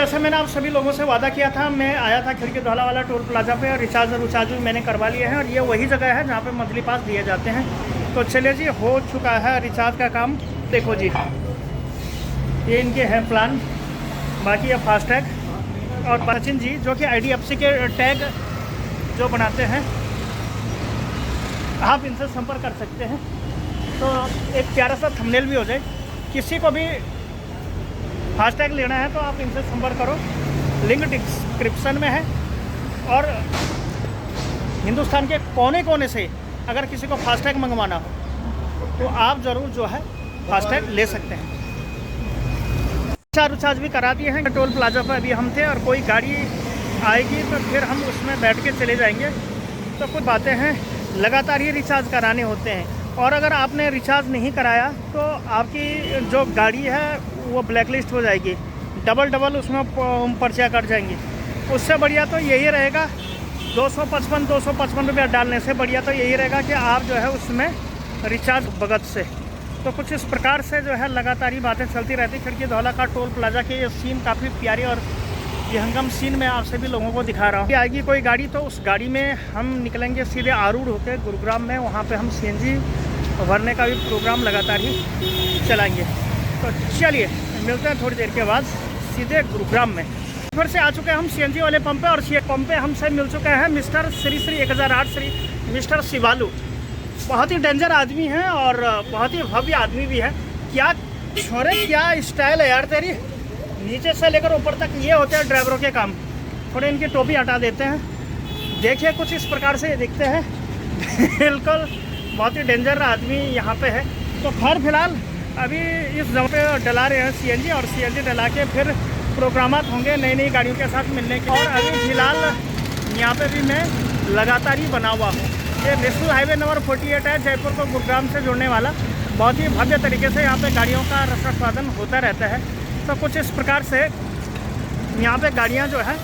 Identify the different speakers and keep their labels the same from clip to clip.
Speaker 1: जैसे मैंने आप सभी लोगों से वादा किया था, मैं आया था खिड़की धौला वाला टोल प्लाजा पे और रिचार्ज भी मैंने करवा लिए हैं और ये वही जगह है जहाँ पे मंथली पास दिए जाते हैं। तो चलिए जी, हो चुका है रिचार्ज का काम। देखो जी, ये इनके हैं प्लान, बाकी है फास्टैग। और सचिन जी जो कि IDFC के टैग जो बनाते हैं, आप इनसे संपर्क कर सकते हैं। तो एक प्यारा सा थंबनेल भी हो जाए। किसी को भी फास्टैग लेना है तो आप इनसे संपर्क करो, लिंक डिस्क्रिप्शन में है। और हिंदुस्तान के कोने कोने से अगर किसी को फास्टैग मंगवाना हो तो आप ज़रूर जो है फास्टैग ले सकते हैं। रिचार्ज भी करा दिए हैं टोल प्लाजा पर। अभी हम थे और कोई गाड़ी आएगी तो फिर हम उसमें बैठ के चले जाएंगे। तो कुछ बातें हैं, लगातार ही रिचार्ज कराने होते हैं और अगर आपने रिचार्ज नहीं कराया तो आपकी जो गाड़ी है वो ब्लैकलिस्ट हो जाएगी, डबल उसमें पर्चा कट जाएंगी। उससे बढ़िया तो यही रहेगा, 255 रुपया डालने से बढ़िया तो यही रहेगा कि आप जो है उसमें रिचार्ज भगत से। तो कुछ इस प्रकार से जो है लगातार ही बातें चलती रहती। खिड़की धौला का टोल प्लाजा के ये सीन काफ़ी प्यारे और विहंगम सीन में आप सभी लोगों को दिखा रहा हूँ। आएगी कोई गाड़ी तो उस गाड़ी में हम निकलेंगे सीधे आरूढ़ होकर गुरुग्राम में, वहाँ पे हम CNG भरने का भी प्रोग्राम लगातार ही चलाएंगे। तो चलिए मिलते हैं थोड़ी देर के बाद सीधे गुरुग्राम में। फिर से आ चुके हैं हम CNG वाले पंप पे और पंप पे हमसे मिल चुके हैं मिस्टर श्री 1008 श्री मिस्टर शिवालू। बहुत ही डेंजर आदमी है और बहुत ही भव्य आदमी भी है। क्या छोरे, क्या स्टाइल है यार तेरी, नीचे से लेकर ऊपर तक ये होते हैं ड्राइवरों के काम। थोड़े इनकी टोपी हटा देते हैं, देखिए कुछ इस प्रकार से दिखते हैं। बिल्कुल बहुत ही डेंजर आदमी यहाँ पे है। तो खैर फिलहाल अभी इस जगह पे डला रहे हैं CNG और CNG डला के फिर प्रोग्रामात होंगे नई गाड़ियों के साथ मिलने के। और अभी फिलहाल यहाँ पे भी मैं लगातार ही बना हुआ हूँ। ये नेशनल हाईवे नंबर 48 है, जयपुर को गुरुग्राम से जोड़ने वाला। बहुत ही भव्य तरीके से यहाँ पे गाड़ियों का रक्षास्वादन होता रहता है। तो कुछ इस प्रकार से यहाँ पे गाड़ियाँ जो है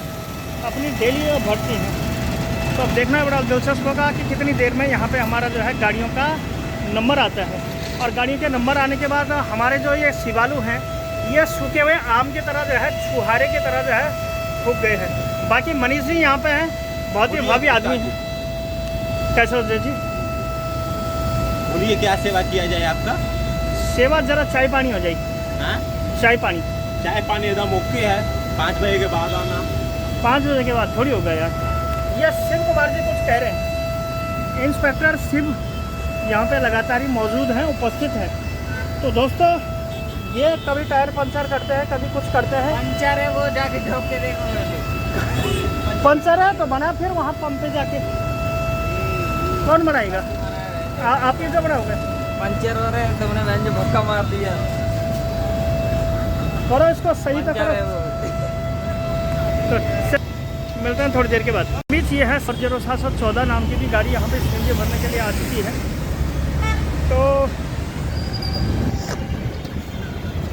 Speaker 1: अपनी डेली भरती हैं। तो अब देखना बड़ा दिलचस्प होगा कि कितनी देर में यहाँ पे हमारा जो है गाड़ियों का नंबर आता है। और गाड़ियों के नंबर आने के बाद हमारे जो ये शिवालू हैं, ये सूखे हुए आम की तरह जो है, छुहारे की तरह जो है फूक गए हैं। बाकी मनीष जी यहाँ पे हैं, बहुत ही भव्य आदमी हैं। कैसे हो जी?
Speaker 2: बोलिए, क्या सेवा किया जाए आपका?
Speaker 1: सेवा जरा चाय पानी हो जाएगी।
Speaker 2: हाँ,
Speaker 1: चाय पानी
Speaker 2: एकदम ओके है। 5 बजे के बाद आना।
Speaker 1: 5 बजे के बाद थोड़ी होगा यार। ये शिव कुमार जी कुछ कह रहे हैं, इंस्पेक्टर शिव यहाँ पे लगातार ही मौजूद हैं, उपस्थित हैं। तो दोस्तों ये कभी टायर पंचर करते हैं, कभी कुछ करते हैं।
Speaker 3: पंचर है वो जाके ठोक के देखो।
Speaker 1: पंचर है तो बना फिर वहाँ पंप पे जाके। कौन बनाएगा? आप ही जो बनाओगे?
Speaker 3: पंचर हो रहे हैं, तुमने मैंने धक्का मार दिया।
Speaker 1: करो इसको सही तो करो। तो मिलते हैं थोड़ी देर के बाद। बीच ये है 0714 नाम की भी गाड़ी यहाँ पे CNG भरने के लिए आ चुकी है। तो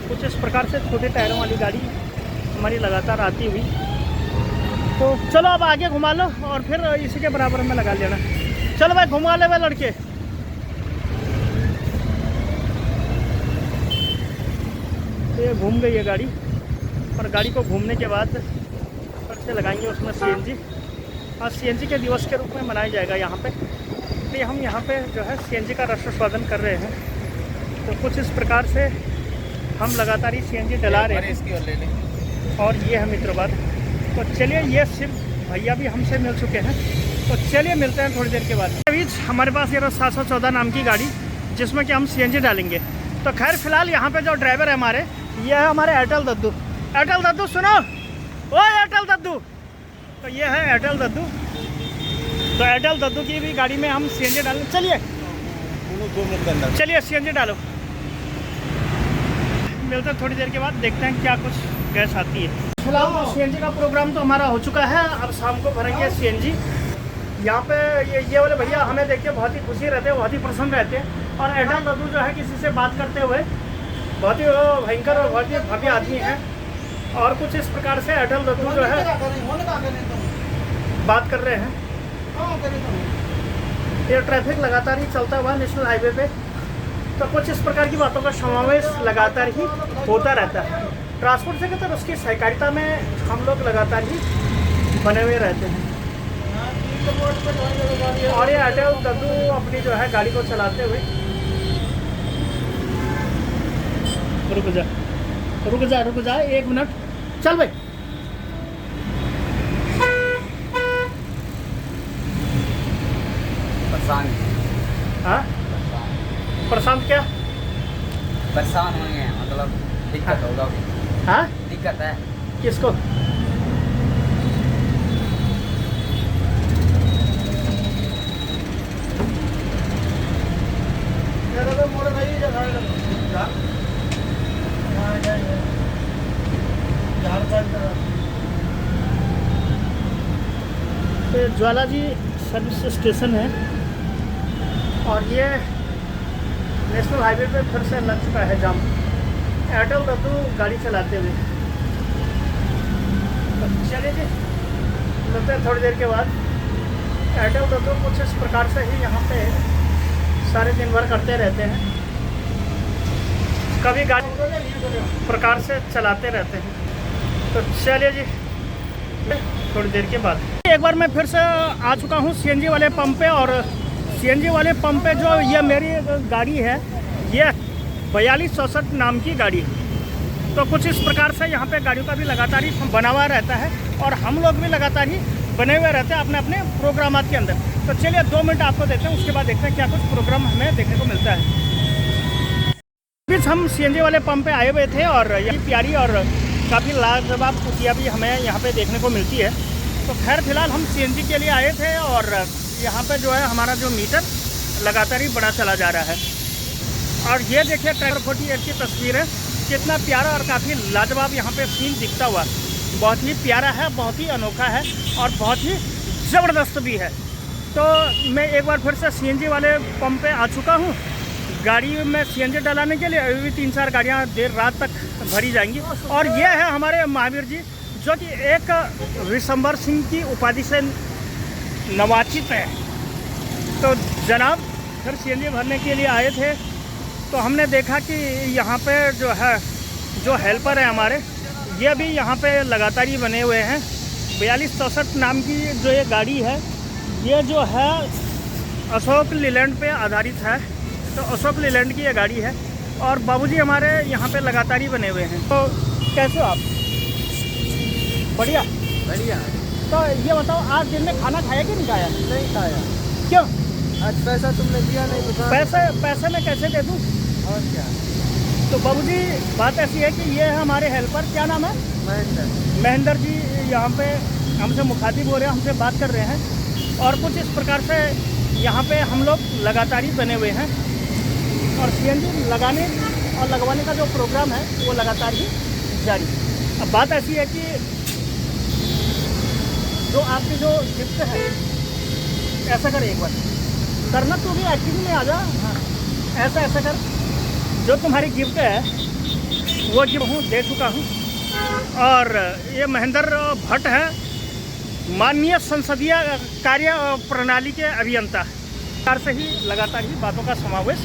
Speaker 1: कुछ इस प्रकार से छोटे टायरों वाली गाड़ी हमारी लगातार आती हुई। तो चलो अब आगे घुमा लो और फिर इसी के बराबर में लगा लेना। चलो भाई घुमा ले भाई लड़के। तो ये घूम गई है गाड़ी और गाड़ी को घूमने के बाद फिर से लगाएंगे उसमें CNG। और CNG के दिवस के रूप में मनाया जाएगा यहाँ पे। इसलिए हम यहाँ पे जो है CNG का रक्षास्वादन कर रहे हैं। तो कुछ इस प्रकार से हम लगातार ही CNG डला रहे हैं। और ये है मित्रवाद। तो चलिए, ये शिव भैया भी हमसे मिल चुके हैं। तो चलिए मिलते हैं थोड़ी देर के बाद। बीच हमारे पास ये 0714 नाम की गाड़ी जिसमें कि हम CNG डालेंगे। तो खैर फिलहाल यहाँ पे जो ड्राइवर है हमारे, ये है हमारे एयरटेल दद्दू। एयरटेल दद्दू सुनो, ओ एयरटेल दद्दू। तो ये है एयरटेल दद्दू। तो एयरटेल दद्दू की भी गाड़ी में हम CNG डालें। चलिए CNG डालो। मिलते हैं थोड़ी देर के बाद, देखते हैं क्या कुछ गैस आती है। फिलहाल CNG का प्रोग्राम तो हमारा हो चुका है। अब शाम को भरेंगे CNG। यहाँ पे ये वाले भैया हमें देख के बहुत ही खुशी रहते हैं, बहुत ही प्रसन्न रहते हैं। और एयरटेल दद्दू जो है किसी से बात करते हुए बहुत ही भयंकर और बहुत ही भव्य आदमी है। और कुछ इस प्रकार से एयरटेल दद्दू जो है बात कर रहे हैं। ये ट्रैफिक लगातार ही चलता हुआ नेशनल हाईवे पे। तो कुछ इस प्रकार की बातों का समावेश लगातार ही होता रहता है। ट्रांसपोर्ट से तो उसकी सहकारिता में हम लोग लगातार ही बने हुए रहते हैं। और ये अटल दद्दू अपनी जो है गाड़ी को चलाते हुए, रुक जा 1 मिनट, चल भाई।
Speaker 3: परेशान
Speaker 1: हाँ, प्रशांत क्या?
Speaker 3: परेशान होंगे, मतलब दिक्कत होगा।
Speaker 1: हाँ,
Speaker 3: दिक्कत है
Speaker 1: किसको? तो ज्वाला जी सर्विस स्टेशन है और ये नेशनल हाईवे पे फिर से लग चुका है जाम, एयरटेल दद्दू गाड़ी चलाते हुए। तो चलिए जी, मिलते हैं थोड़ी देर के बाद। एयरटेल दद्दू कुछ इस प्रकार से ही यहाँ पे सारे दिन भर करते रहते हैं, कभी गाड़ी प्रकार से चलाते रहते हैं। तो चलिए जी, थोड़ी देर के बाद एक बार मैं फिर से आ चुका हूँ सीएनजी वाले पंप पे। और सीएनजी वाले पंप पे जो ये मेरी गाड़ी है, ये 4264 नाम की गाड़ी है। तो कुछ इस प्रकार से यहाँ पे गाड़ियों का भी लगातार ही बना हुआ रहता है और हम लोग भी लगातार ही बने हुए रहते हैं अपने अपने प्रोग्रामात के अंदर। तो चलिए 2 मिनट आपको देते हैं, उसके बाद देखते हैं क्या कुछ प्रोग्राम हमें देखने को मिलता है। बीच हम सीएनजी वाले पंप पे आए हुए थे और यही प्यारी और काफ़ी लाजवाब कुटिया भी हमें यहाँ पे देखने को मिलती है। तो खैर फिलहाल हम सीएनजी के लिए आए थे और यहाँ पे जो है हमारा जो मीटर लगातार ही बढ़ा चला जा रहा है। और ये देखिए ट्रैक्टर 48 की तस्वीर है, कितना प्यारा और काफ़ी लाजवाब यहाँ पे सीन दिखता हुआ। बहुत ही प्यारा है, बहुत ही अनोखा है और बहुत ही ज़बरदस्त भी है। तो मैं एक बार फिर से सीएनजी वाले पंप पे आ चुका हूँ। गाड़ी में सीएनजी डलाने के लिए अभी भी 3-4 गाड़ियाँ देर रात तक भरी जाएंगी। और ये है हमारे महावीर जी, जो कि एक विशंबर सिंह की उपाधि से नवाचित है। तो जनाब फिर सीएनजी भरने के लिए आए थे, तो हमने देखा कि यहाँ पे जो है जो हेल्पर है हमारे, ये भी यहाँ पे लगातार ही बने हुए हैं। 4264 नाम की जो ये गाड़ी है, ये जो है अशोक लीलैंड पे आधारित है। तो अशोक लीलैंड की ये गाड़ी है और बाबूजी हमारे यहाँ पे लगातार ही बने हुए हैं। तो कैसे हो आप? बढ़िया
Speaker 3: बढ़िया।
Speaker 1: तो ये बताओ, आज दिन में खाना खाया कि नहीं खाया?
Speaker 3: नहीं खाया।
Speaker 1: क्यों?
Speaker 3: आज पैसा तुमने दिया नहीं दुकान?
Speaker 1: पैसे मैं कैसे दे दूँ?
Speaker 3: और क्या?
Speaker 1: तो बाबूजी बात ऐसी है कि ये है हमारे हेल्पर, क्या नाम है? महेंद्र जी यहाँ पे हमसे मुखातिब हो रहे हैं, हमसे बात कर रहे हैं। और कुछ इस प्रकार से यहाँ पे हम लोग लगातार ही बने हुए हैं और सीएनजी लगाने और लगवाने का जो प्रोग्राम है वो लगातार ही जारी। अब बात ऐसी है कि जो आपकी जो गिफ्ट है, ऐसा कर एक बार करना, तू भी एक्टिव में आ जा। हाँ, ऐसा कर, जो तुम्हारी गिफ्ट है वो गिफ्ट हूँ दे चुका हूँ। और ये महेंद्र भट्ट है, माननीय संसदीय कार्य प्रणाली के अभियंता। कार से ही लगातार ही बातों का समावेश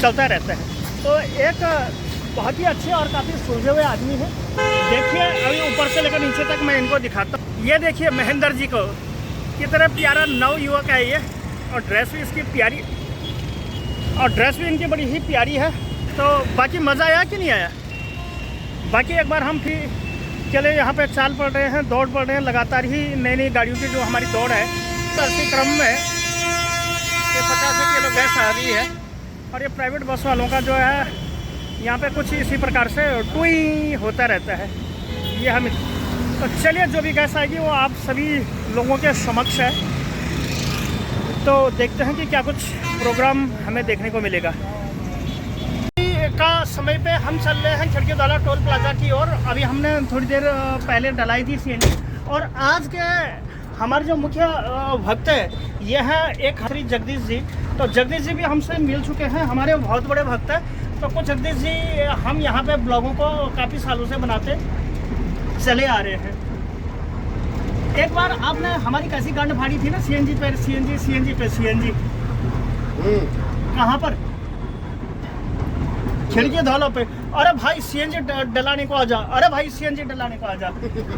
Speaker 1: चलता रहता है। तो एक बहुत ही अच्छे और काफ़ी सुलझे हुए आदमी है। देखिए अभी ऊपर से लेकर नीचे तक मैं इनको दिखाता हूँ। ये देखिए महेंद्र जी को, कितना प्यारा नव युवक है ये, और ड्रेस भी इसकी प्यारी, और ड्रेस भी इनकी बड़ी ही प्यारी है। तो बाकी मज़ा आया कि नहीं आया? बाकी एक बार हम फिर चले, यहाँ पे चाल पड़ रहे हैं, दौड़ पड़ रहे हैं, लगातार ही नई नई गाड़ियों की जो हमारी दौड़ है। तो इसी क्रम में ये 50 किलो गैस आ रही है और ये प्राइवेट बस वालों का जो है यहाँ पे कुछ इसी प्रकार से टूई होता रहता है। ये हम, तो चलिए जो भी गैस आएगी वो आप सभी लोगों के समक्ष है। तो देखते हैं कि क्या कुछ प्रोग्राम हमें देखने को मिलेगा। का समय पे हम चल रहे हैं खिड़कीवाला टोल प्लाजा की ओर। अभी हमने थोड़ी देर पहले डलाई थी सीएनजी। और आज के हमारे जो मुख्य भक्त है ये है एक श्री जगदीश जी। तो जगदीश जी भी हमसे मिल चुके हैं, हमारे बहुत बड़े भक्त हैं। तो कुछ जगदीश जी, हम यहाँ पे ब्लॉगों को काफ़ी सालों से बनाते चले आ रहे हैं। एक बार आपने हमारी कैसी गांड फाड़ी थी ना, सीएनजी पे सीएनजी कहाँ पर? खिड़की धौलों पे। अरे भाई सीएनजी डलाने को आ जा, अरे भाई सीएनजी डलाने को आ जा।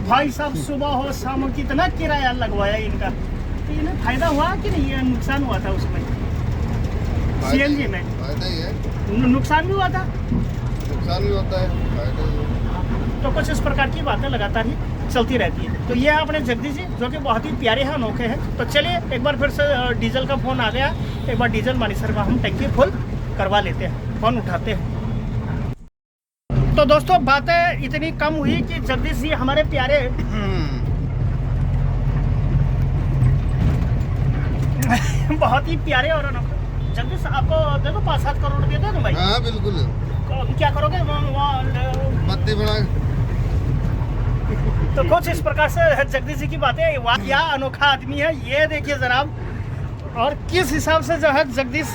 Speaker 1: भाई साहब सुबह हो शाम हो कितना किराया लगवाया इनका, तो इन्हें फायदा हुआ कि नहीं, ये नुकसान हुआ था उसमें सीएनजी में?
Speaker 4: फायदा ही है,
Speaker 1: नुकसान भी हुआ था,
Speaker 4: नुकसान भी होता है, फायदा ही है।
Speaker 1: तो कुछ इस प्रकार की बातें लगातार ही चलती रहती है। तो ये है अपने जगदीश जी जो कि बहुत ही प्यारे हैं, अनोखे हैं। तो चलिए एक बार फिर से डीजल का फ़ोन आ गया, एक बार डीजल मानी सर का हम टंकी फुल करवा लेते हैं, फ़ोन उठाते हैं। तो दोस्तों बातें इतनी कम हुई कि जगदीश जी हमारे प्यारे बहुत ही प्यारे और अनोखे। जगदीश आपको दे दो 5-7 करोड़ रुपये दे दूँ भाई?
Speaker 4: हाँ बिल्कुल।
Speaker 1: तो क्या करोगे?
Speaker 4: बत्ती बना।
Speaker 1: तो कुछ इस प्रकार से जगदीश जी की बातें, वाह क्या अनोखा आदमी है ये देखिए जनाब। और किस हिसाब से जो है जगदीश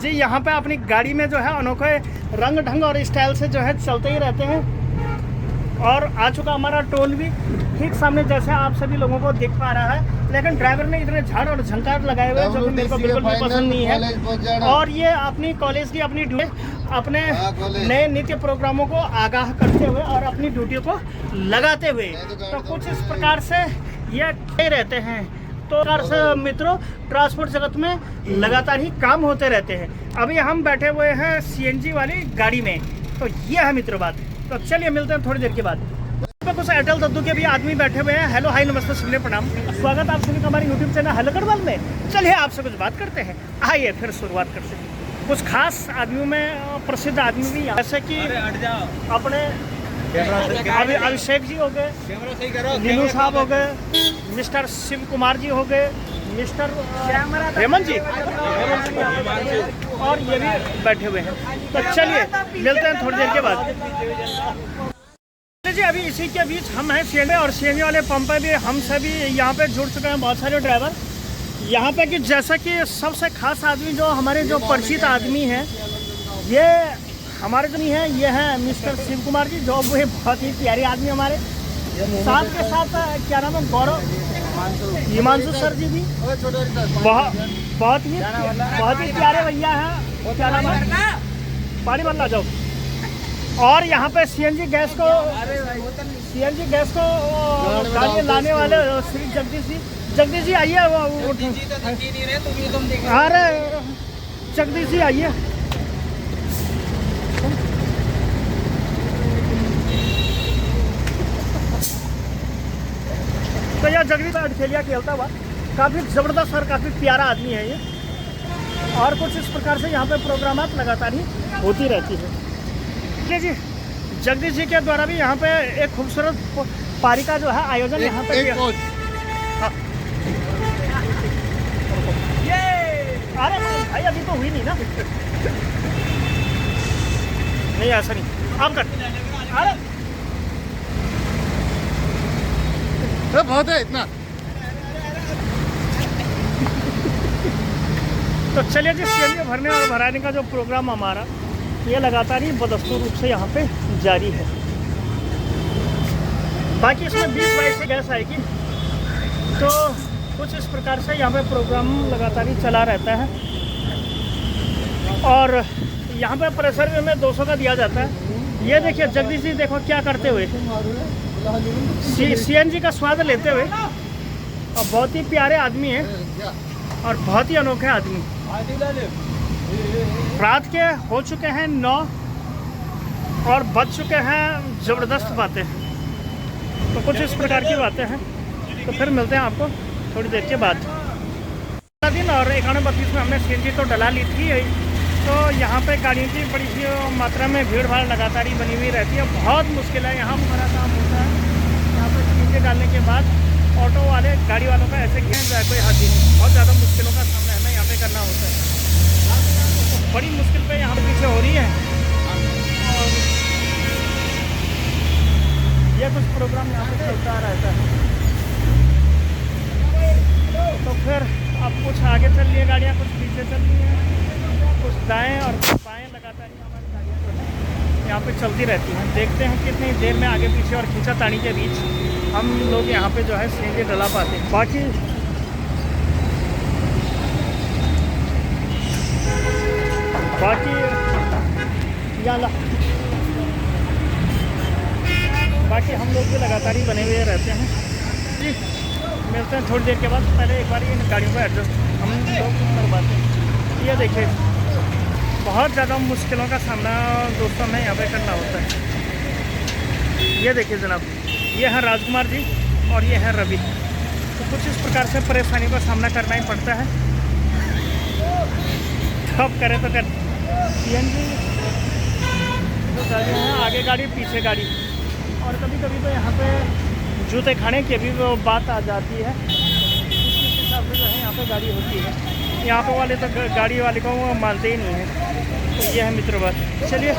Speaker 1: जी यहाँ पे अपनी गाड़ी में जो है अनोखे रंग ढंग और स्टाइल से जो है चलते ही रहते हैं। और आ चुका हमारा टोल भी ठीक सामने, जैसे आप सभी लोगों को दिख पा रहा है। लेकिन ड्राइवर ने इतने झाड़ और झंकार लगाए हुए जो कि मेरे को बिल्कुल भी पसंद नहीं है। और ये अपनी कॉलेज की अपनी ड्यूटी, अपने नए नित्य प्रोग्रामों को आगाह करते हुए और अपनी ड्यूटी को लगाते हुए, तो कुछ इस प्रकार से ये कहते रहते हैं। तो मित्रों ट्रांसपोर्ट जगत में लगातार ही काम होते रहते हैं। अभी हम बैठे हुए हैं सीएनजी वाली गाड़ी में, तो ये है मित्रों बात। तो चलिए मिलते हैं थोड़ी देर के बाद। पे कुछ एयरटेल दद्दू के भी आदमी बैठे हुए हैं। हेलो हाय नमस्ते सुनने प्रणाम, स्वागत आप सभी का हमारे यूट्यूब चैनल हेलो गढ़वाल में। चलिए आपसे कुछ बात करते हैं, आइए फिर शुरुआत करते हैं। कुछ खास आदमियों में प्रसिद्ध आदमी भी जैसे कि अपने अभिषेक जी हो गए, नीलू साहब हो गए, मिस्टर शिव कुमार जी हो गए, मिस्टर हेमंत जी, और ये भी बैठे हुए हैं। तो चलिए मिलते हैं थोड़ी देर के बाद। जी अभी इसी के बीच हम हैं सीएनजी, और सीएनजी वाले पंप पे भी हम सभी यहाँ पे जुड़ चुके हैं, बहुत सारे ड्राइवर यहाँ पे। कि जैसा कि सबसे खास आदमी जो हमारे जो परिचित आदमी हैं, ये हमारे जो नहीं है, ये है मिस्टर शिव कुमार जी, जो वो बहुत ही प्यारे आदमी हमारे। साथ के साथ क्या नाम है, गौरव हिमांशु सर जी भी बहुत ही प्यारे भैया हैं। क्या नाम है, पानी बन ला जाओ। और यहाँ पे सीएनजी गैस को गाड़ी लाने वाले श्री जगदीश जी आइए। अरे जगदीश जी आइए। तो यह जगदीश अठखेलिया खेलता हुआ काफ़ी ज़बरदस्त और काफ़ी प्यारा आदमी है ये। और कुछ इस प्रकार से यहाँ पे प्रोग्रामात लगातार ही होती रहती है। जी जगदीश जी के द्वारा भी यहाँ पे एक खूबसूरत पारी का जो है आयोजन यहाँ पे किया। हाँ। अरे भाई अभी तो हुई नहीं ना, नहीं ऐसा नहीं आप कर। अरे
Speaker 4: बहुत है इतना।
Speaker 1: तो चलिए जी सीएनजी भरने और भराने का जो प्रोग्राम हमारा ये लगातार ही बदस्तूर रूप से यहाँ पे जारी है। बाकी इसमें 20-22 से गैस आएगी। तो कुछ इस प्रकार से यहाँ पे प्रोग्राम लगातार ही चला रहता है। और यहाँ पे प्रेशर भी हमें 200 का दिया जाता है। ये देखिए जगदीश जी देखो क्या करते हुए सीएनजी का स्वाद लेते हुए। और बहुत ही प्यारे आदमी हैं और बहुत ही अनोखे आदमी। रात के हो चुके हैं 9 और बज चुके हैं ज़बरदस्त बातें। तो कुछ इस प्रकार की बातें हैं। तो फिर मिलते हैं आपको थोड़ी देर के बाद। दिन और 91-32 में हमने सीएनजी तो डला ली थी। तो यहाँ पे गाड़ियों की बड़ी मात्रा में भीड़ भाड़ लगातार ही बनी हुई रहती है। बहुत मुश्किल है यहाँ हमारा काम होता है। यहाँ पर सीएनजी डालने के बाद ऑटो वाले गाड़ी वालों का ऐसे खींच जाए कोई हाथ ही नहीं। बहुत ज़्यादा मुश्किलों का सामना हमें यहाँ पे करना होता है। बड़ी मुश्किल पे यहाँ पे पीछे हो रही है। और ये कुछ प्रोग्राम यहाँ पे चलता रहता है। तो फिर अब कुछ आगे चल रही है गाड़ियाँ, कुछ पीछे चल रही हैं, कुछ दाएं और कुछ बाएं लगातार ही हमारी गाड़ियाँ जो है यहाँ पे चलती रहती हैं। देखते हैं कितनी देर में आगे पीछे और खींचातानी के बीच हम लोग यहाँ पे जो है सीएनजी डला पाते हैं। बाकी यहाँ बाकी हम लोग भी लगातार ही बने हुए रहते हैं जी। मिलते हैं थोड़ी देर के बाद। पहले एक बार इन गाड़ियों को एडजस्ट हम लोग करवाते हैं। ये देखिए बहुत ज़्यादा मुश्किलों का सामना दोस्तों में यहाँ पे करना होता है। ये देखिए जनाब, ये हैं राजकुमार जी और ये हैं रवि। तो कुछ इस प्रकार से परेशानियों का सामना करना ही पड़ता है। अब करें तो कर CNG तो गाड़ी है, आगे गाड़ी पीछे गाड़ी, और कभी कभी तो यहाँ पे जूते खाने की भी वो बात आ जाती है। इसके हिसाब से जो है यहाँ पे गाड़ी होती है। यहाँ पे वाले तो गाड़ी वाले को वो मानते ही नहीं हैं। तो ये है मित्र बात। चलिए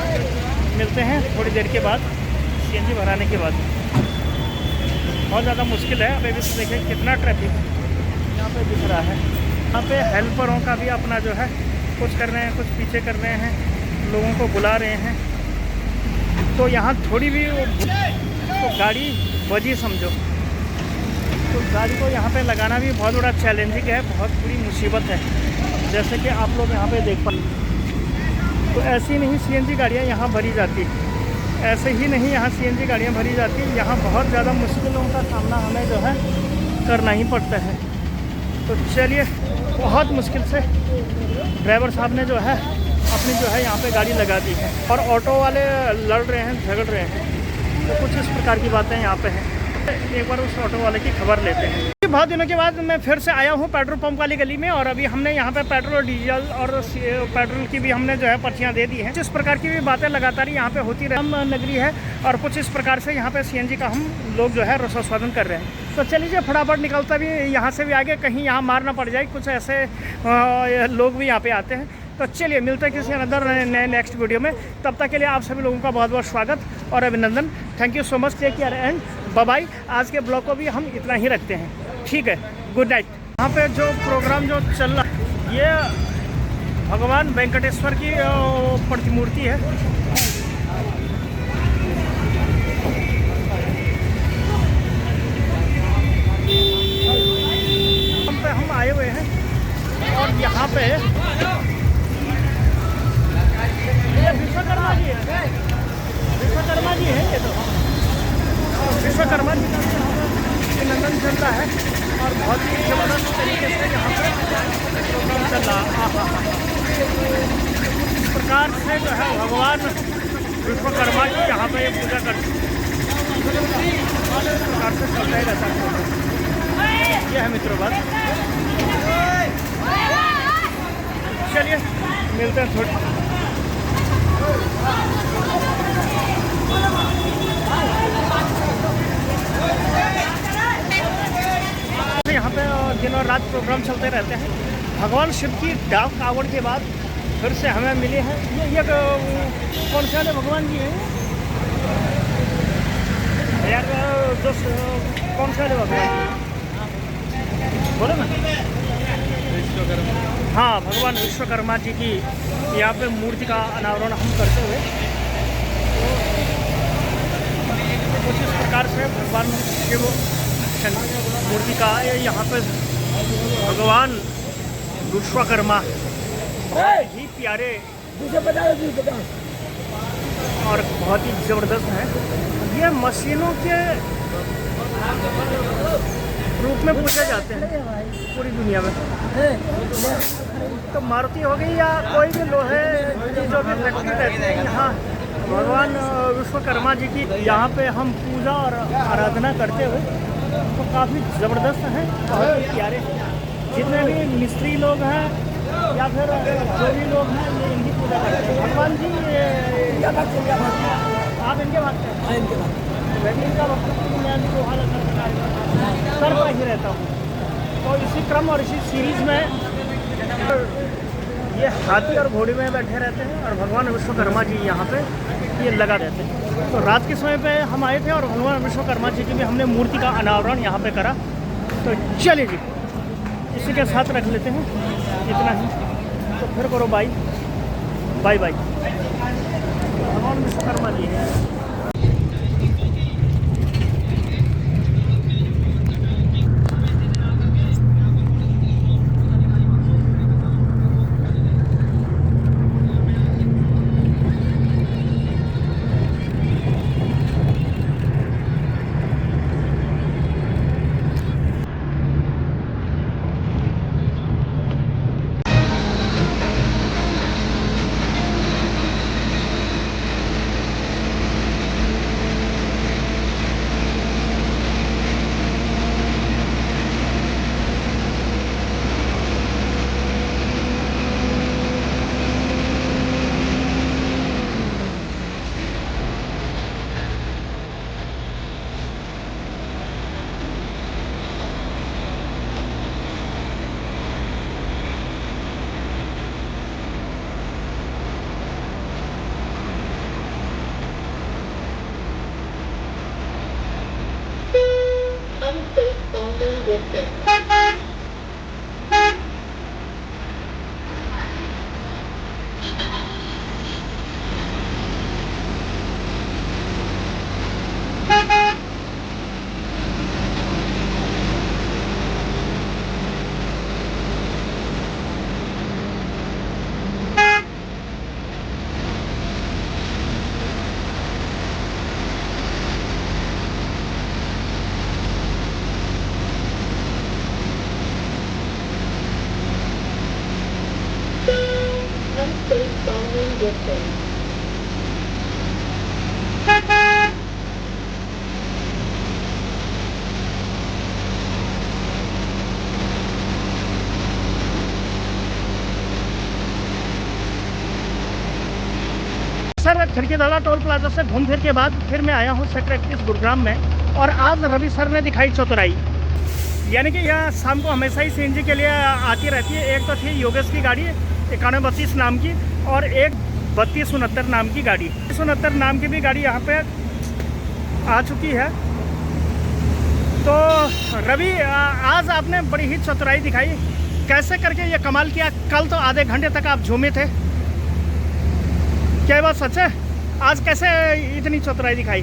Speaker 1: मिलते हैं थोड़ी देर के बाद CNG भराने के बाद। बहुत ज़्यादा मुश्किल है। अभी भी देखिए कितना ट्रैफिक यहाँ पे दिख रहा है। यहाँ पे हेल्परों का भी अपना जो है कुछ कर रहे हैं, कुछ पीछे कर रहे हैं, लोगों को बुला रहे हैं। तो यहाँ थोड़ी भी तो गाड़ी वजह समझो, तो गाड़ी को यहाँ पे लगाना भी बहुत बड़ा चैलेंजिंग है, बहुत बड़ी मुसीबत है। जैसे कि आप लोग यहाँ पे देख पा, तो ऐसी नहीं CNG गाड़ियाँ यहाँ भरी जाती, ऐसे ही नहीं यहाँ CNG गाड़ियाँ भरी जाती। यहाँ बहुत ज़्यादा मुश्किलों का सामना हमें जो है करना ही पड़ता है। तो चलिए, बहुत मुश्किल से ड्राइवर साहब ने जो है अपनी जो है यहाँ पे गाड़ी लगा दी है, और ऑटो वाले लड़ रहे हैं, झगड़ रहे हैं। तो कुछ इस प्रकार की बातें यहाँ पे हैं। एक बार उस ऑटो वाले की खबर लेते हैं। बहुत दिनों के बाद मैं फिर से आया हूँ पेट्रोल पंप वाली गली में, और अभी हमने यहाँ पे पेट्रोल, डीजल और पेट्रोल की भी हमने जो है पर्चियाँ दे दी हैं। जिस प्रकार की भी बातें लगातार यहाँ पे होती रही, हम नगरी है और कुछ इस प्रकार से यहाँ पे CNG का हम लोग जो है रसोस्वादन कर रहे हैं। तो चलिए फटाफट निकलता भी यहाँ से भी आगे, कहीं यहाँ मार ना पड़ जाए। कुछ ऐसे लोग भी यहाँ पे आते हैं। तो चलिए मिलते हैं किसी अनदर नए नेक्स्ट वीडियो में। तब तक के लिए आप सभी लोगों का बहुत बहुत स्वागत और अभिनंदन। Thank you so much, take care and bye bye. आज के ब्लॉग को भी हम इतना ही रखते हैं, ठीक है, गुड नाइट। यहाँ पे जो प्रोग्राम जो चल रहा है, ये भगवान वेंकटेश्वर की प्रतिमूर्ति है। हम आए हुए हैं और यहाँ पे ये विश्वकर्मा जी है, विश्वकर्मा जी है ये तो। विश्वकर्मा जी का अभिनंदन चल रहा है और बहुत ही ज़बरदस्त तरीके से यहाँ पे प्रोग्राम चल रहा है। इस प्रकार से जो है भगवान विश्वकर्मा की यहाँ पे ये पूजा करते हैं। इस प्रकार से चलता ही रहता है। ये है मित्रों बात। चलिए मिलते हैं थोड़ी। यहाँ पे दिन और रात प्रोग्राम चलते रहते हैं। भगवान शिव की डाक कावड़ के बाद फिर से हमें मिले हैं ये कौन से वाले भगवान जी हैं यार, कौन से वाले भगवान बोलो ना? हाँ, भगवान विश्वकर्मा जी की यहाँ पे मूर्ति का अनावरण हम करते हुए, तो कुछ इस प्रकार से भगवान शिव मूर्ति का यहाँ पे भगवान विश्वकर्मा बहुत ही प्यारे और बहुत ही ज़बरदस्त हैं। ये मशीनों के रूप में पूछे जाते हैं पूरी दुनिया में। तो मारुति हो गई या कोई भी लोहे की जो भी फैक्ट्री रहती है, यहाँ भगवान विश्वकर्मा जी की यहाँ पे हम पूजा और आराधना करते हुए, तो काफ़ी ज़बरदस्त हैं, बहुत ही प्यारे। जितने भी मिस्त्री लोग हैं या फिर जो भी लोग हैं, ये इनकी पूजा करते हैं। भगवान जी आप इनके बात करें, वैसे इनका वक्त मैं भी करता ही रहता हूँ। तो इसी क्रम और इसी सीरीज़ में ये हाथी और घोड़े में बैठे रहते हैं और भगवान विश्वकर्मा जी यहाँ पे ये लगा रहते हैं। तो रात के समय पे हम आए थे और भगवान विश्वकर्मा जी की भी हमने मूर्ति का अनावरण यहाँ पे करा। तो चलिए जी, इसी के साथ रख लेते हैं, इतना ही। तो फिर करो बाय बाय बाय। भगवान विश्वकर्मा जी है।
Speaker 5: Please follow distance.
Speaker 1: Sir Kherki Daula toll plaza से घूम फिर के बाद फिर मैं आया हूँ सेक्टर 31 गुरुग्राम में, और आज रवि सर ने दिखाई चौतराई। यानी कि यह शाम को हमेशा ही सीएनजी के लिए आती रहती है। एक तो थी योगेश की गाड़ी 9132 नाम की, और एक 3269 नाम की गाड़ी। 3269 नाम की भी गाड़ी यहाँ पे आ चुकी है। तो रवि आज आपने बड़ी ही चतुराई दिखाई, कैसे करके ये कमाल किया। कल तो आधे घंटे तक आप झूमे थे, क्या बात सच है? आज कैसे इतनी चतुराई दिखाई?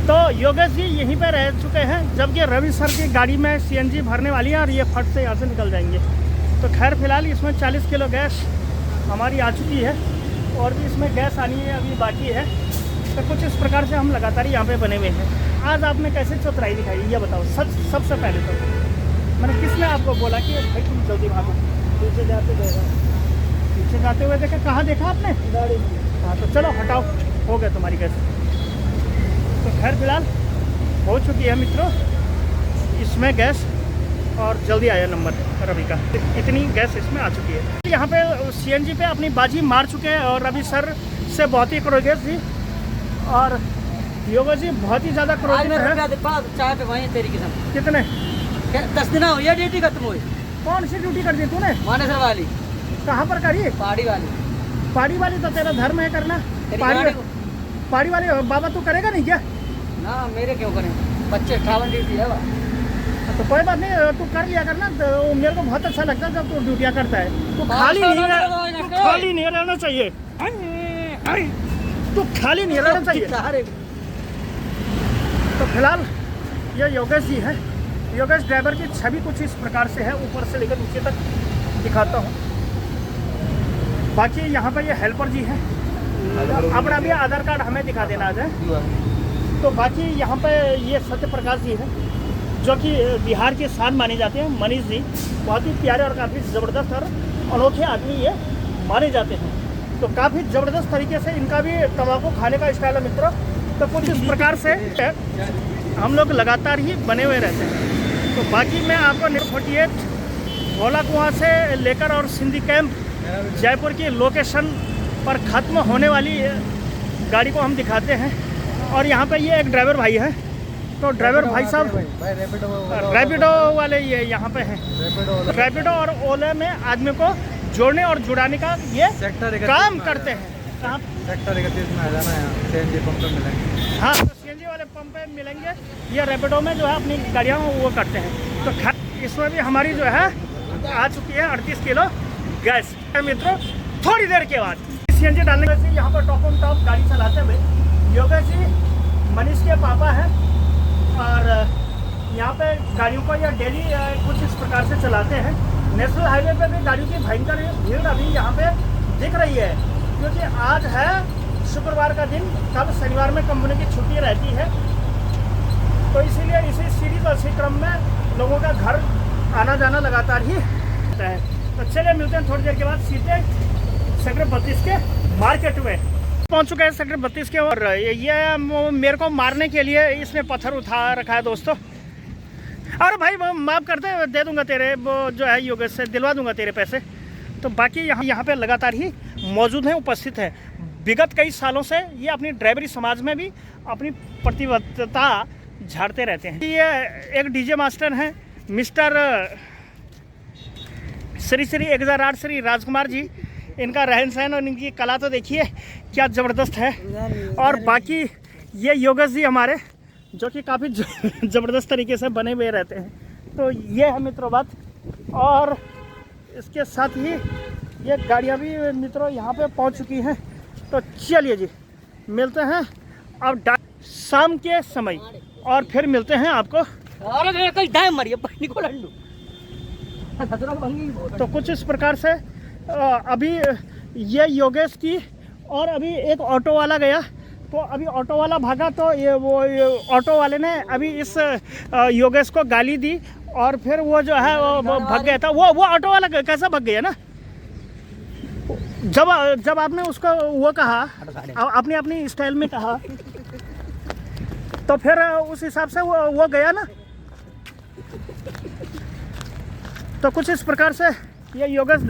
Speaker 1: तो योगेश जी यहीं पे रह चुके हैं, जबकि रवि सर की गाड़ी में सीएनजी भरने वाली है और ये फट से यहाँ से निकल जाएंगे। तो खैर फिलहाल इसमें 40 किलो गैस हमारी आ चुकी है, और भी इसमें गैस आनी है अभी बाकी है। तो कुछ इस प्रकार से हम लगातार यहाँ पे बने हुए हैं। आज आपने कैसे चतुराई दिखाई ये बताओ। सबसे पहले तो मैंने किसने आपको बोला कि भाई तुम जल्दी भागो? पीछे जाते हुए देखा, कहाँ देखा आपने? गाड़ी। हाँ तो चलो हटाओ, हो गया तुम्हारी गैस। तो खैर फिलहाल हो चुकी है मित्रों इसमें गैस, और जल्दी आया नंबर रवि का। इतनी गैस इसमें आ चुकी है। यहाँ पे सीएनजी पे अपनी बाजी मार चुके हैं, और रवि सर से बहुत ही क्रोजेस थी, और योगा जी बहुत ही ज़्यादा क्रोजेस है।
Speaker 3: चाय पे वहीं तेरी किस्म।
Speaker 1: कितने?
Speaker 3: 10 दिन हुई है ड्यूटी खत्म हुई।
Speaker 1: कौन सी ड्यूटी कर दी तूने?
Speaker 3: मानेसर वाली।
Speaker 1: कहाँ पर करी?
Speaker 3: पहाड़ी वाली।
Speaker 1: पहाड़ी वाली तो तेरा धर्म है करना। पहाड़ी वाली बाबा तू करेगा नहीं क्या?
Speaker 3: ना मेरे क्यों करें, बच्चे 58 ड्यूटी है।
Speaker 1: तो कोई बात नहीं, तू कर लिया करना। तो मेरे को बहुत अच्छा लगता है जब तू ड्यूटियाँ करता है। तू खाली नहीं रहना चाहिए, तू खाली नहीं रहना चाहिए। तो फिलहाल ये योगेश जी है। योगेश ड्राइवर की छवि कुछ इस प्रकार से है, ऊपर से लेकर नीचे तक दिखाता हूँ। बाकी यहाँ पर ये हेल्पर जी है, अपना भी आधार कार्ड हमें दिखा देना आ जाए। तो बाकी यहाँ पे ये सत्य प्रकाश जी है, जो कि बिहार के शान माने जाते हैं। मनीष जी बहुत ही प्यारे और काफ़ी ज़बरदस्त और अनोखे आदमी ये माने जाते हैं। तो काफ़ी ज़बरदस्त तरीके से इनका भी तंबाकू खाने का स्टाइल है मित्रों। तो कुछ इस प्रकार से हम लोग लगातार ही बने हुए रहते हैं। तो बाकी मैं आपको 48 भोला कुआं से लेकर और सिंधी कैंप जयपुर की लोकेशन पर ख़त्म होने वाली गाड़ी को हम दिखाते हैं। और यहाँ पे ये एक ड्राइवर भाई है। तो ड्राइवर भाई साहब रैपिडो वाले ये यहाँ पे हैं। रैपिडो और ओला में आदमी को जोड़ने और जुड़ाने का ये काम करते हैं। कहाँ?
Speaker 2: सेक्टर 31 में आ जाना है, सीएनजी पंप पे मिलेंगे।
Speaker 1: हाँ तो सीएनजी वाले पंप पे मिलेंगे। ये रैपिडो में जो है अपनी गाड़ियाँ वो करते हैं। तो खैर इसमें भी हमारी जो है आ चुकी है 38 किलो गैस। मित्रों थोड़ी देर के बाद सीएनजी डालने से यहाँ पर टॉप ऑन टॉप गाड़ी चलाते हुए योगेश जी मनीष के पापा हैं, और यहाँ पे गाड़ियों को ये डेली कुछ इस प्रकार से चलाते हैं। नेशनल हाईवे पे भी गाड़ियों की भयंकर भीड़ अभी यहाँ पे दिख रही है, क्योंकि आज है शुक्रवार का दिन, कल शनिवार में कंपनी की छुट्टी रहती है। तो इसीलिए इसी सीरीज और इसी क्रम में लोगों का घर आना जाना लगातार ही रहता है। तो चलिए मिलते हैं थोड़ी देर के बाद सीधे सेक्टर 32 के मार्केट में पहुंच चुके हैं। सेक्टर 32 के, और ये मेरे को मारने के लिए इसने पत्थर उठा रखा है दोस्तों। अरे भाई माफ़ करते, दे दूंगा तेरे वो जो है योगेश से दिलवा दूंगा तेरे पैसे। तो बाकी यहाँ पे लगातार ही मौजूद हैं, उपस्थित हैं। विगत कई सालों से ये अपनी ड्राइवरी समाज में भी अपनी प्रतिबद्धता झाड़ते रहते हैं। ये एक डीजे मास्टर हैं मिस्टर श्री एग्जारार श्री राजकुमार जी। इनका रहन सहन और इनकी कला तो देखिए क्या ज़बरदस्त है। और बाकी ये योगेश जी हमारे, जो कि काफ़ी ज़बरदस्त तरीके से बने हुए रहते हैं। तो ये है मित्रों बात। और इसके साथ ही ये गाड़ियाँ भी मित्रों यहाँ पे पहुँच चुकी हैं। तो चलिए जी मिलते हैं अब शाम के समय, और फिर मिलते हैं आपको। तो कुछ इस प्रकार से अभी ये योगेश की, और अभी एक ऑटो वाला गया। तो अभी ऑटो वाला भागा, तो ये ऑटो वाले ने अभी इस योगेश को गाली दी, और फिर वो जो है वो भाग गया था। वो ऑटो वाला कैसा भाग गया ना, जब आपने उसको वो कहा, आपने अपनी स्टाइल में कहा, तो फिर उस हिसाब से वो गया ना। तो कुछ इस प्रकार से ये योगेश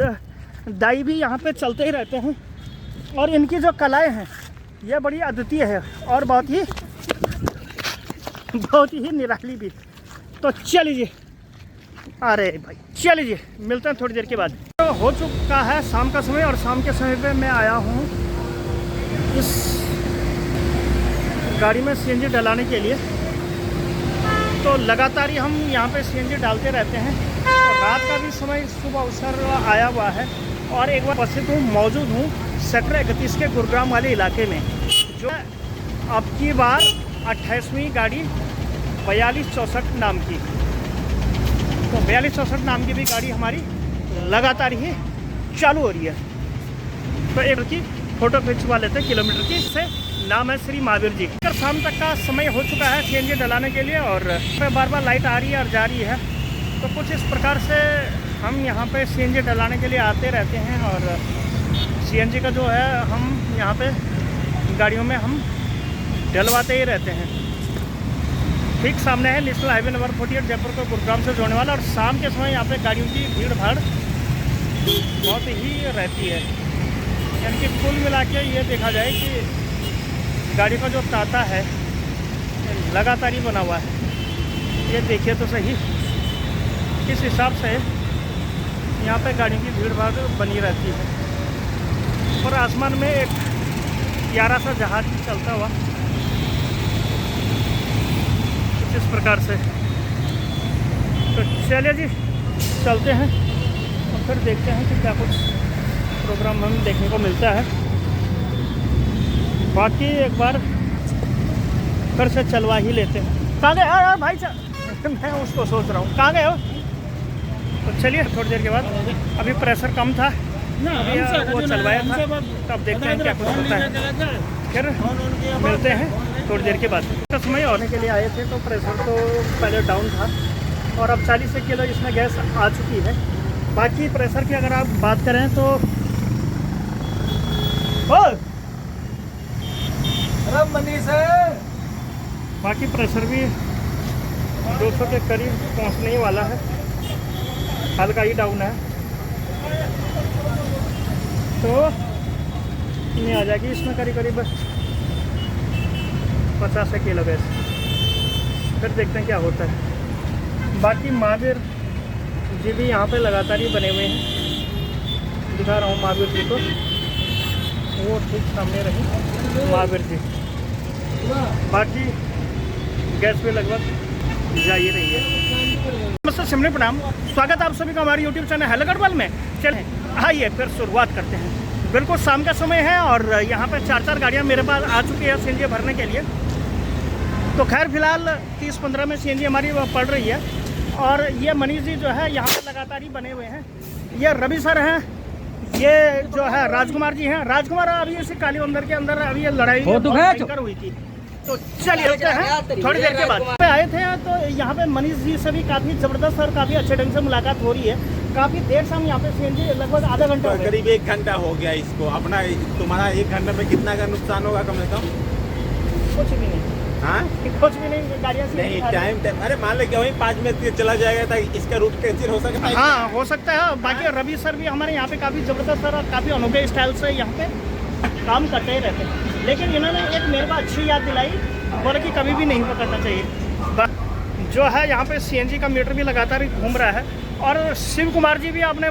Speaker 1: दाई भी यहाँ पे चलते ही रहते हैं और इनकी जो कलाएं हैं ये बड़ी अद्वितीय है और बहुत ही निराली भी। तो चलिए, अरे भाई चलिए मिलते हैं थोड़ी देर के बाद। तो हो चुका है शाम का समय और शाम के समय पे मैं आया हूँ इस गाड़ी में सीएनजी डलाने के लिए। तो लगातार ही हम यहाँ पे सीएनजी डालते रहते हैं और रात का भी समय सुबह अवसर आया हुआ है। और एक बार उपस्थित हूँ, मौजूद हूँ सेक्टर 31 के गुरुग्राम वाले इलाके में, जो अब की बार 28वीं गाड़ी 4264 नाम की। तो 4264 नाम की भी गाड़ी हमारी लगातार ही चालू हो रही है। तो एक की फ़ोटो खिंचवा लेते हैं किलोमीटर की। से नाम है श्री महावीर जी। शाम तक का समय हो चुका है सीएनजी डलाने के लिए और बार बार लाइट आ रही है और जा रही है। तो कुछ इस प्रकार से हम यहाँ पे सीएनजी डलाने के लिए आते रहते हैं और सीएनजी का जो है हम यहाँ पे गाड़ियों में हम डलवाते ही रहते हैं। ठीक सामने है नेशनल हाईवे नंबर 48 जयपुर को गुरुग्राम से जोड़ने वाला। और शाम के समय यहाँ पे गाड़ियों की भीड़ भाड़ बहुत ही रहती है। यानी कि कुल मिला के ये देखा जाए कि गाड़ी का जो तांता है लगातार ही बना हुआ है। ये देखिए तो सही किस हिसाब से यहाँ पे गाड़ियों की भीड़ भाड़ बनी रहती है। और आसमान में एक प्यारा सा जहाज भी चलता हुआ कुछ इस प्रकार से। तो चलिए जी चलते हैं और फिर देखते हैं कि क्या कुछ प्रोग्राम हमें देखने को मिलता है। बाकी एक बार फिर से चलवा ही लेते हैं। कहाँ गए भाई मैं उसको सोच रहा हूँ कहाँ गए हो। तो चलिए थोड़ी देर के बाद, अभी प्रेशर कम था अभी वो चलवाया था, तब देखते हैं क्या कुछ होता है। फिर मिलते हैं थोड़ी देर के बाद। तो समय होने के लिए आए थे तो प्रेशर तो पहले डाउन था और अब 40 किलो इसमें गैस आ चुकी है। बाकी प्रेशर की अगर आप बात करें तो बाकी प्रेशर भी 200 के करीब पहुंचने ही वाला है, हल्का ही डाउन है। तो नहीं आ जाएगी इसमें करीब 50 किलो गैस। फिर देखते हैं क्या होता है। बाकी महावीर जी भी यहाँ पे लगातार ही बने हुए हैं, दिखा रहा हूँ महावीर जी को, वो ठीक सामने रही महावीर जी। बाकी गैस भी लगभग जा ही रही है। नमस्ते सिमने प्रणाम, स्वागत आप सभी का हमारे YouTube चैनल हेलो गढ़वाल में। चलें आइए फिर शुरुआत करते हैं। बिल्कुल शाम का समय है और यहाँ पे 4 गाड़ियाँ मेरे पास आ चुकी है सीएनजी भरने के लिए। तो खैर फिलहाल 30-15 में सीएनजी हमारी पड़ रही है। और ये मनीष जी जो है यहाँ पे लगातार ही बने हुए हैं। ये रवि सर हैं, ये जो है राजकुमार जी हैं। राजकुमार अभी इसी काली मंदिर के अंदर अभी ये लड़ाई भयंकर हुई थी। तो चलिए थोड़ी देर के बाद आए थे तो यहाँ पे मनीष जी से भी काफ़ी ज़बरदस्त और काफ़ी अच्छे ढंग से मुलाकात हो रही है। काफ़ी देर से हम यहाँ पे सीएनजी लगभग आधा घंटा,
Speaker 2: करीब 1 घंटा हो गया इसको। अपना तुम्हारा 1 घंटे में कितना का नुकसान होगा कम से कम?
Speaker 1: कुछ भी नहीं।
Speaker 2: हाँ
Speaker 1: कुछ भी नहीं, गाड़ियाँ
Speaker 2: नहीं टाइम अरे मान लो क्या वही 5 मिनट चला जाएगा था, इसका रूट कैंसिल हो सकता है।
Speaker 1: हाँ हो सकता है। बाकी रवि सर भी हमारे यहाँ पे काफ़ी ज़बरदस्त और काफ़ी अनोखे स्टाइल से यहाँ पे काम करते ही रहते हैं। लेकिन इन्होंने एक मेरे को अच्छी याद दिलाई, बोले कि कभी भी नहीं पकड़ना चाहिए। जो है यहाँ पे सीएनजी का मीटर भी लगातार घूम रहा है। और शिव कुमार जी भी आपने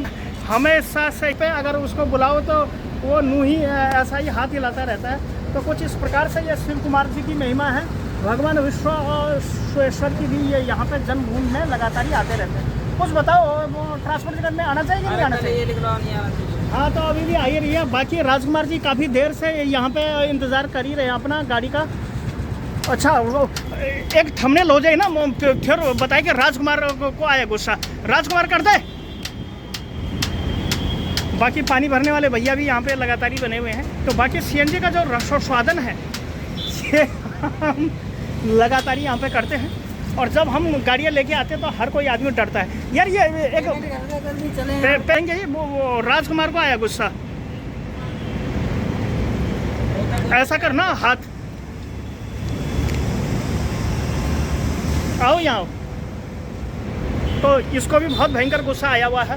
Speaker 1: हमेशा से पे अगर उसको बुलाओ तो वो नू ही ऐसा ही हाथ हिलाता रहता है। तो कुछ इस प्रकार से ये शिव कुमार जी की महिमा है। भगवान विश्वेश्वर की भी ये यहाँ पे जन्मभूमि में लगातार ही आते रहते हैं। कुछ बताओ, वो ट्रांसपोर्ट करने आना चाहिए कि नहीं आना चाहिए? हाँ तो अभी भी आ ही रही है। बाकी राजकुमार जी काफ़ी देर से यहाँ पे इंतज़ार कर ही रहे हैं अपना गाड़ी का। अच्छा वो एक थंबनेल हो जाए ना, फिर बताए कि राजकुमार को आया गुस्सा, राजकुमार कर दे। बाकी पानी भरने वाले भैया भी यहाँ पे लगातार ही बने हुए हैं। तो बाकी सीएनजी का जो रसोस्वादन है ये हम लगातार ही यहाँ पे करते हैं। और जब हम गाड़ियाँ लेके आते हैं तो हर कोई आदमी डरता है यार। ये एक पेंगे ही वो राजकुमार को आया गुस्सा, ऐसा करना हाथ, आओ यहाँ आओ। तो इसको भी बहुत भयंकर गुस्सा आया हुआ है।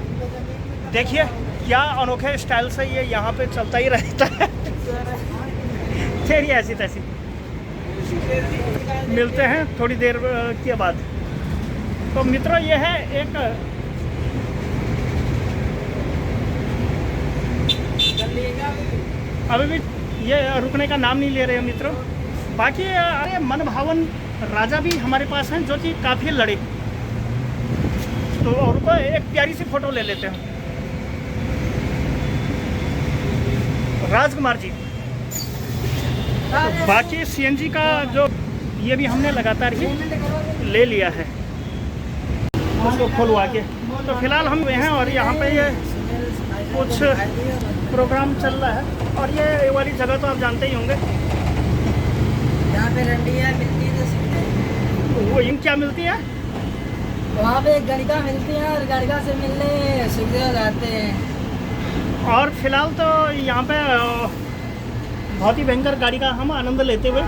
Speaker 1: देखिए क्या अनोखे स्टाइल से ये यहाँ पे चलता ही रहता है। खैर ये ऐसी तैसी, मिलते हैं थोड़ी देर के बाद। तो मित्रों ये है एक अभी भी ये रुकने का नाम नहीं ले रहे हैं मित्रों। बाकी अरे मनभावन राजा भी हमारे पास हैं जो कि काफ़ी लड़े। तो और को एक प्यारी सी फोटो ले लेते हैं। राजकुमार जी, तो बाकी सीएनजी का जो ये भी हमने लगातार ही ले लिया है उसको खोलवा के। तो फिलहाल हम हैं और यहाँ पे ये कुछ प्रोग्राम चल रहा है। और ये वाली जगह तो आप जानते ही होंगे,
Speaker 3: यहाँ पे रंडियाँ मिलती है।
Speaker 1: वो इन क्या मिलती है?
Speaker 3: वहाँ पे गणिका मिलती है और गणिका से मिलने सुविधा जाते हैं।
Speaker 1: और फिलहाल तो यहाँ पे बहुत ही भयंकर गाड़ी का हम आनंद लेते हुए,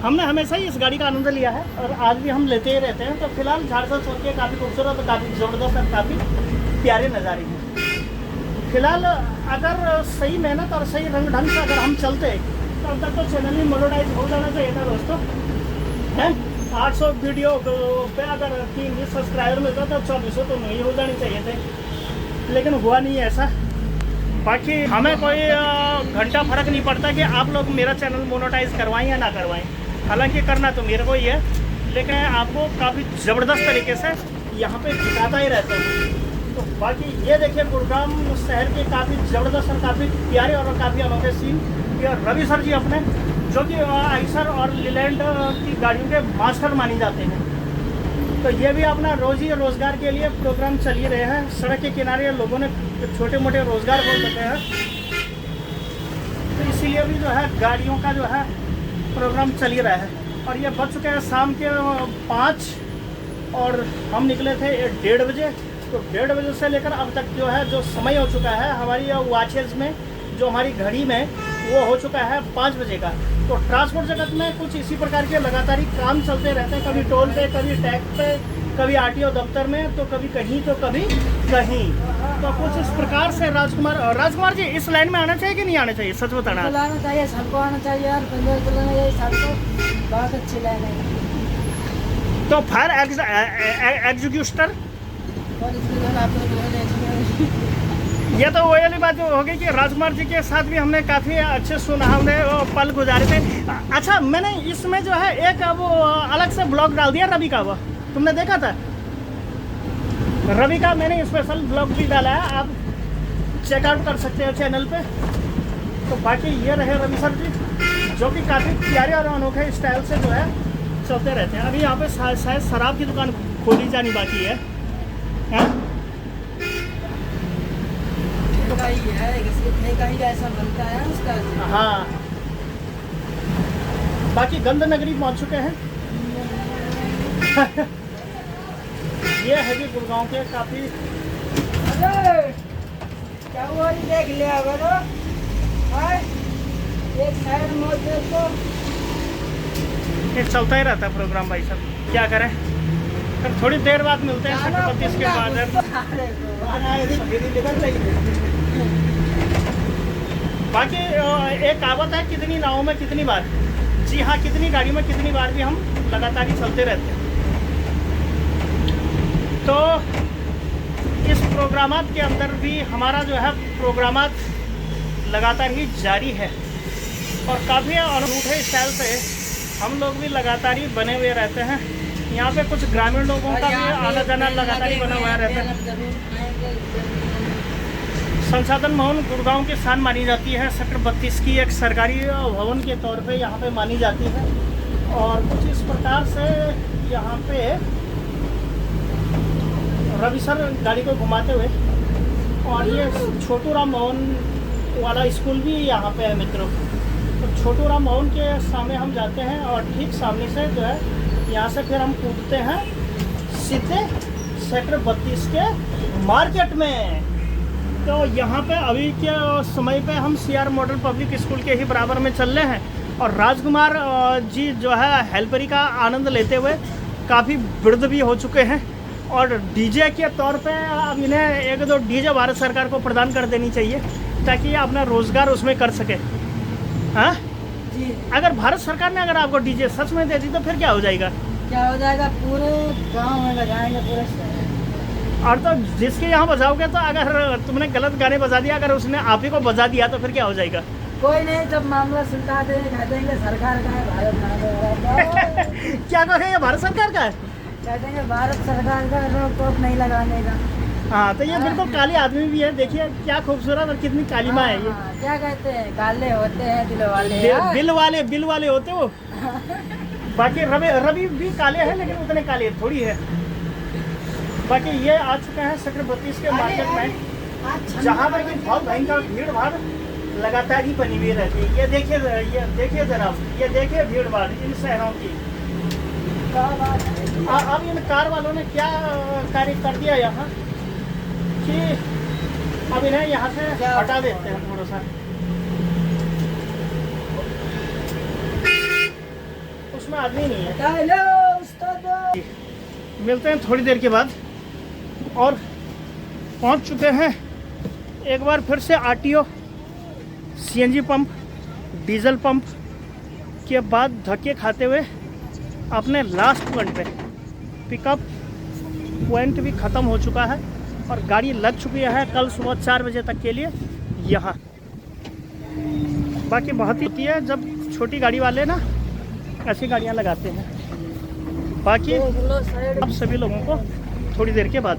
Speaker 1: हमने हमेशा ही इस गाड़ी का आनंद लिया है और आज भी हम लेते ही रहते हैं। तो फिलहाल झारसा छोड़ के काफ़ी खूबसूरत और काफ़ी ज़बरदस्त और काफ़ी प्यारे नज़ारे हैं। फिलहाल अगर सही मेहनत और सही रंग ढंग से अगर हम चलते तो अब तक तो चैनल ही मोनेटाइज हो जाना चाहिए था दोस्तों, हैं। 800 वीडियो पे अगर 320 सब्सक्राइबर मिलता तो 2400 तो नहीं हो जाने चाहिए थे, लेकिन हुआ नहीं ऐसा। बाकी हमें कोई घंटा फर्क नहीं पड़ता कि आप लोग मेरा चैनल मोनेटाइज करवाएं या ना करवाएं। हालांकि करना तो मेरे को ही है, लेकिन आपको काफ़ी ज़बरदस्त तरीके से यहाँ पे दिखाता ही रहता हूँ। तो बाकी ये देखिए गुड़गांव शहर के काफ़ी ज़बरदस्त और काफ़ी प्यारे और काफ़ी अनोखे सीन। ये रवि सर जी अपने जो कि आइसर और लीलैंड की गाड़ियों के मास्टर माने जाते हैं। तो ये भी अपना रोजी रोज़गार के लिए प्रोग्राम चल ही रहे हैं। सड़क के किनारे लोगों ने छोटे मोटे रोज़गार खोल देते हैं, तो इसीलिए भी जो है गाड़ियों का जो है प्रोग्राम चल ही रहा है। और ये बज चुके हैं शाम के 5 और हम निकले थे 1:30 बजे। तो 1:30 बजे से लेकर अब तक जो है जो समय हो चुका है हमारी वॉचेज़ में, जो हमारी घड़ी में, वो हो चुका है 5 बजे का। तो ट्रांसपोर्ट जगत में कुछ इसी प्रकार के लगातार ही काम चलते रहते हैं, कभी टोल पे, कभी टैग पे, कभी आरटीओ दफ्तर में, तो कभी कहीं तो कभी कहीं। तो कुछ इस प्रकार से राजकुमार जी इस लाइन में आना चाहिए कि नहीं आना चाहिए? सच बताना।
Speaker 3: आना चाहिए, सबको आना चाहिए यार। 15 चलाना चाहिए सबको, बहुत अच्छी लाइन है।
Speaker 1: तो फायर एग्जीक्यूटर, ये तो वही वाली बात हो गई कि राजकुमार जी के साथ भी हमने काफ़ी अच्छे सुनहरे पल गुजारे थे। अच्छा, मैंने इसमें जो है एक वो अलग से ब्लॉग डाल दिया रवि का, वो तुमने देखा था? रवि का मैंने स्पेशल ब्लॉग भी डाला है, आप चेकआउट कर सकते हो चैनल पे। तो बाकी ये रहे रवि सर जी जो कि काफ़ी प्यारे और अनोखे स्टाइल से जो है चलते रहते हैं। अभी यहाँ पे शायद शराब की दुकान खोली जानी बाकी है।
Speaker 3: ऐसा बनता है उसका।
Speaker 1: हाँ, बाकी गंध नगरी पहुंच चुके हैं। ये है भी गुड़गांव के काफी।
Speaker 3: क्या हुआ देख लिया बोलो, एक साइड मोड़ देखो।
Speaker 1: ये चलता ही रहता है प्रोग्राम भाई साहब, क्या करें। फिर थोड़ी देर बाद मिलते हैं 37 के बाद। बाकी एक कहावत है, कितनी नावों में कितनी बार। जी हाँ, कितनी गाड़ियों में कितनी बार भी हम लगातार ही चलते रहते हैं। तो इस प्रोग्रामात के अंदर भी हमारा जो है प्रोग्रामात लगातार ही जारी है और काफ़ी अनूठे स्टाइल से हम लोग भी लगातार ही बने हुए रहते हैं। यहाँ पे कुछ ग्रामीण लोगों का भी आना जाना लगातार ही बना हुआ रहता है। संसाधन भवन गुड़गांव की शान मानी जाती है। सेक्टर 32 की एक सरकारी भवन के तौर पे यहाँ पे मानी जाती है और कुछ इस प्रकार से यहाँ पे रवि सर गाड़ी को घुमाते हुए, और ये छोटू राम भवन वाला स्कूल भी यहाँ पे है मित्रों। तो छोटू राम भवन के सामने हम जाते हैं और ठीक सामने से जो है यहाँ से फिर हम कूदते हैं सीधे सेक्टर 32 के मार्केट में। तो यहाँ पे अभी के समय पे हम CR मॉडल पब्लिक स्कूल के ही बराबर में चल रहे हैं और राजकुमार जी जो है हेल्परी का आनंद लेते हुए काफ़ी वृद्ध भी हो चुके हैं और डीजे के तौर पे अब इन्हें 1-2 डीजे भारत सरकार को प्रदान कर देनी चाहिए ताकि ये अपना रोज़गार उसमें कर सके। हाँ,
Speaker 3: जी
Speaker 1: अगर भारत सरकार ने अगर आपको डीजे सच में दे दी तो फिर क्या हो जाएगा?
Speaker 3: क्या हो जाएगा, पूरे गांव में बजाएंगे, पूरे शहर।
Speaker 1: और तो जिसके यहाँ बजाओगे तो अगर तुमने गलत गाने बजा दिया, अगर उसने आप ही को बजा दिया तो फिर क्या हो जाएगा?
Speaker 3: कोई नहीं, जब मामला सुलझा देंगे कह देंगे सरकार का है, भारत ना
Speaker 1: क्या कहें, ये भारत सरकार का है?
Speaker 3: कह देंगे भारत सरकार का, रोक टोक नहीं लगाने का।
Speaker 1: हाँ, तो ये बिल्कुल काली आदमी भी है, देखिए क्या खूबसूरत और कितनी काली माँ है ये।
Speaker 3: हाँ, क्या कहते हैं, काले होते हैं दिल वाले।
Speaker 1: बिल वाले होते वो। बाकी रवि भी काले हैं लेकिन उतने काले थोड़ी है। बाकी ये आ चुके हैं सेक्टर 32 के मार्केट में, जहाँ पर कि बहुत भयंकर भीड़ भाड़ लगातार ही बनी हुई रहती है। ये देखिए जरा, ये देखिए भीड़ भाड़ इन शहरों की। अब इन कार वालों ने क्या कार्य कर दिया यहाँ कि अब इन्हें यहाँ से हटा देते हैं थोड़ा सा। उसमें आदमी नहीं है। मिलते हैं थोड़ी देर के बाद। और पहुँच चुके हैं एक बार फिर से RTO, CNG pump, diesel pump के बाद धक्के खाते हुए अपने लास्ट पॉइंट पे। पिकअप पॉइंट भी ख़त्म हो चुका है और गाड़ी लग चुकी है कल सुबह 4 बजे तक के लिए यहाँ। बाकी बहुत ही होती है जब छोटी गाड़ी वाले ना ऐसी गाड़ियाँ लगाते हैं। बाकी अब सभी लोगों को थोड़ी देर के बाद